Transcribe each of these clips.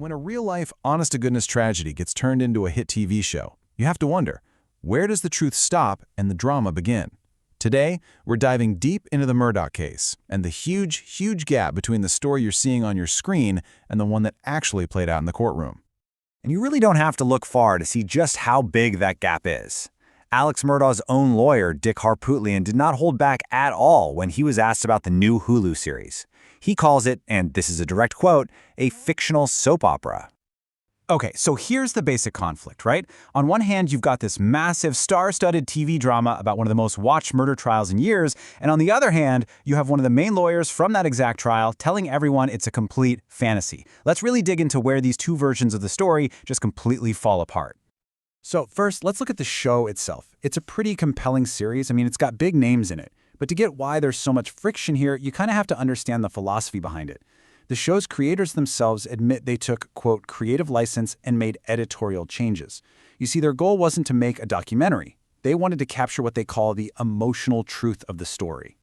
When a real-life, honest-to-goodness tragedy gets turned into a hit TV show, you have to wonder, where does the truth stop and the drama begin? Today, we're diving deep into the Murdaugh case and the huge gap between the story you're seeing on your screen and the one that actually played out in the courtroom. And you really don't have to look far to see just how big that gap is. Alex Murdaugh's own lawyer, Dick Harpootlian, did not hold back at all when he was asked about the new Hulu series. He calls it, and this is a direct quote, a fictional soap opera. Okay, so here's the basic conflict, right? On one hand, you've got this massive, star-studded TV drama about one of the most watched murder trials in years, and on the other hand, you have one of the main lawyers from that exact trial telling everyone it's a complete fantasy. Let's really dig into where these two versions of the story just completely fall apart. So first, let's look at the show itself. It's a pretty compelling series. I mean, it's got big names in it. But to get why there's so much friction here, you kind of have to understand the philosophy behind it. The show's creators themselves admit they took, quote, creative license and made editorial changes. You see, their goal wasn't to make a documentary. They wanted to capture what they call the emotional truth of the story.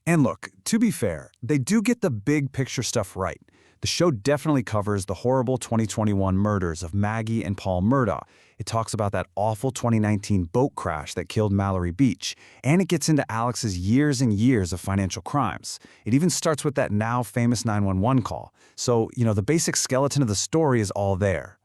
And look, to be fair, they do get the big picture stuff right. The show definitely covers the horrible 2021 murders of Maggie and Paul Murdaugh. It talks about that awful 2019 boat crash that killed Mallory Beach, and it gets into Alex's years and years of financial crimes. It even starts with that now famous 911 call. So, the basic skeleton of the story is all there.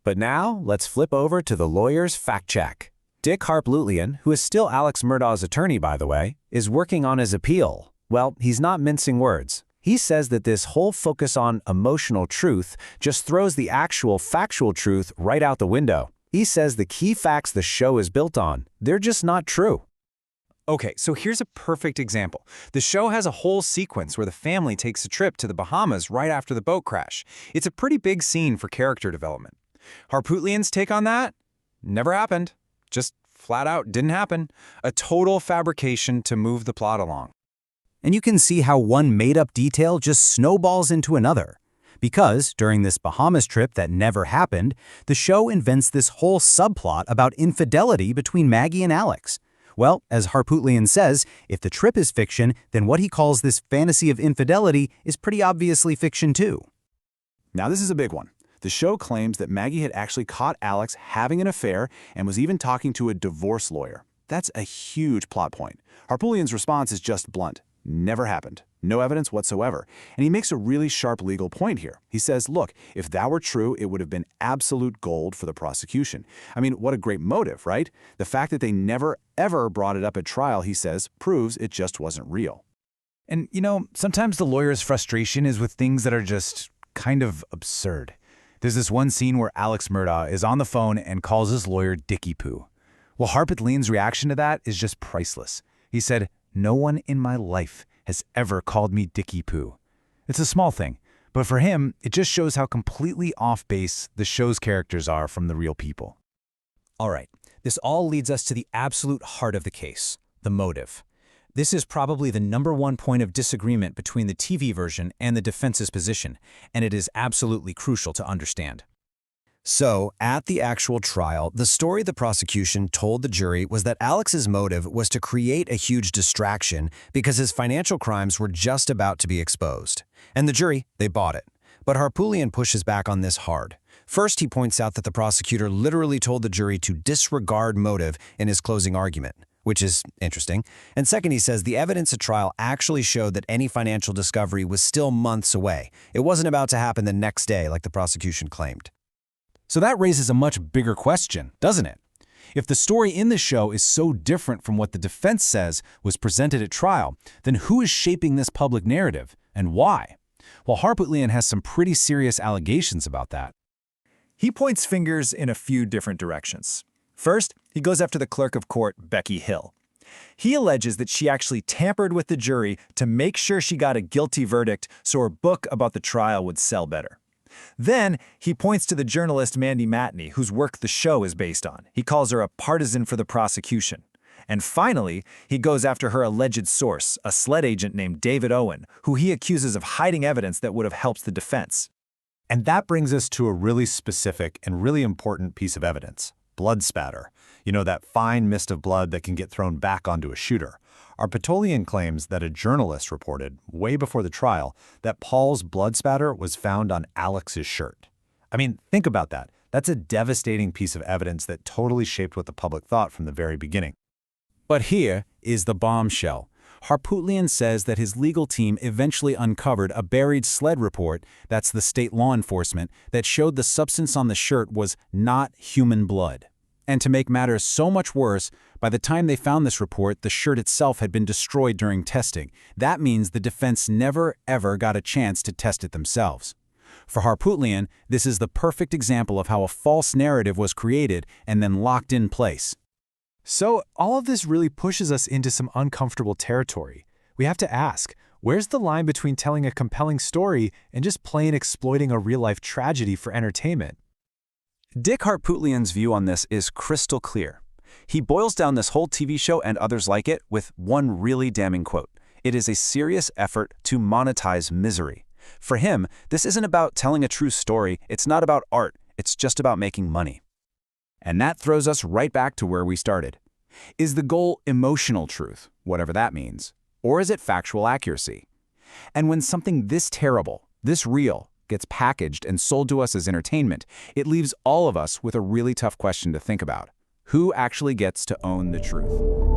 But now, let's flip over to the lawyer's fact check. Dick Harpootlian, who is still Alex Murdaugh's attorney, by the way, is working on his appeal. Well, he's not mincing words. He says that this whole focus on emotional truth just throws the actual factual truth right out the window. He says the key facts the show is built on, they're just not true. Okay, so here's a perfect example. The show has a whole sequence where the family takes a trip to the Bahamas right after the boat crash. It's a pretty big scene for character development. Harpootlian's take on that? Never happened. Just flat out didn't happen. A total fabrication to move the plot along. And you can see how one made-up detail just snowballs into another. Because, during this Bahamas trip that never happened, the show invents this whole subplot about infidelity between Maggie and Alex. Well, as Harpootlian says, if the trip is fiction, then what he calls this fantasy of infidelity is pretty obviously fiction too. Now this is a big one. The show claims that Maggie had actually caught Alex having an affair and was even talking to a divorce lawyer. That's a huge plot point. Harpootlian's response is just blunt. Never happened. No evidence whatsoever. And he makes a really sharp legal point here. He says, look, if that were true, it would have been absolute gold for the prosecution. I mean, what a great motive, right? The fact that they never, ever brought it up at trial, he says, proves it just wasn't real. And, sometimes the lawyer's frustration is with things that are just kind of absurd. There's this one scene where Alex Murdaugh is on the phone and calls his lawyer Dickie Poo. Well, Harpootlian's reaction to that is just priceless. He said, "No one in my life has ever called me Dickie Poo." It's a small thing, but for him, it just shows how completely off base the show's characters are from the real people. All right, this all leads us to the absolute heart of the case, the motive. This is probably the #1 point of disagreement between the TV version and the defense's position, and it is absolutely crucial to understand. So, at the actual trial, the story the prosecution told the jury was that Alex's motive was to create a huge distraction because his financial crimes were just about to be exposed. And the jury, they bought it. But Harpootlian pushes back on this hard. First, he points out that the prosecutor literally told the jury to disregard motive in his closing argument, which is interesting. And second, he says the evidence at trial actually showed that any financial discovery was still months away. It wasn't about to happen the next day like the prosecution claimed. So that raises a much bigger question, doesn't it? If the story in the show is so different from what the defense says was presented at trial, then who is shaping this public narrative, and why? Well, Harpootlian has some pretty serious allegations about that. He points fingers in a few different directions. First, he goes after the clerk of court, Becky Hill. He alleges that she actually tampered with the jury to make sure she got a guilty verdict so her book about the trial would sell better. Then, he points to the journalist Mandy Matney, whose work the show is based on. He calls her a partisan for the prosecution. And finally, he goes after her alleged source, a SLED agent named David Owen, who he accuses of hiding evidence that would have helped the defense. And that brings us to a really specific and really important piece of evidence: blood spatter. You know, that fine mist of blood that can get thrown back onto a shooter. Harpootlian claims that a journalist reported, way before the trial, that Paul's blood spatter was found on Alex's shirt. I mean, think about that. That's a devastating piece of evidence that totally shaped what the public thought from the very beginning. But here is the bombshell. Harpootlian says that his legal team eventually uncovered a buried SLED report, that's the state law enforcement, that showed the substance on the shirt was not human blood. And to make matters so much worse, by the time they found this report, the shirt itself had been destroyed during testing. That means the defense never, ever got a chance to test it themselves. For Harpootlian, this is the perfect example of how a false narrative was created and then locked in place. So all of this really pushes us into some uncomfortable territory. We have to ask, where's the line between telling a compelling story and just plain exploiting a real-life tragedy for entertainment? Dick Harpootlian's view on this is crystal clear. He boils down this whole TV show and others like it with one really damning quote. It is a serious effort to monetize misery. For him, this isn't about telling a true story, it's not about art, it's just about making money. And that throws us right back to where we started. Is the goal emotional truth, whatever that means, or is it factual accuracy? And when something this terrible, this real, gets packaged and sold to us as entertainment, it leaves all of us with a really tough question to think about. Who actually gets to own the truth?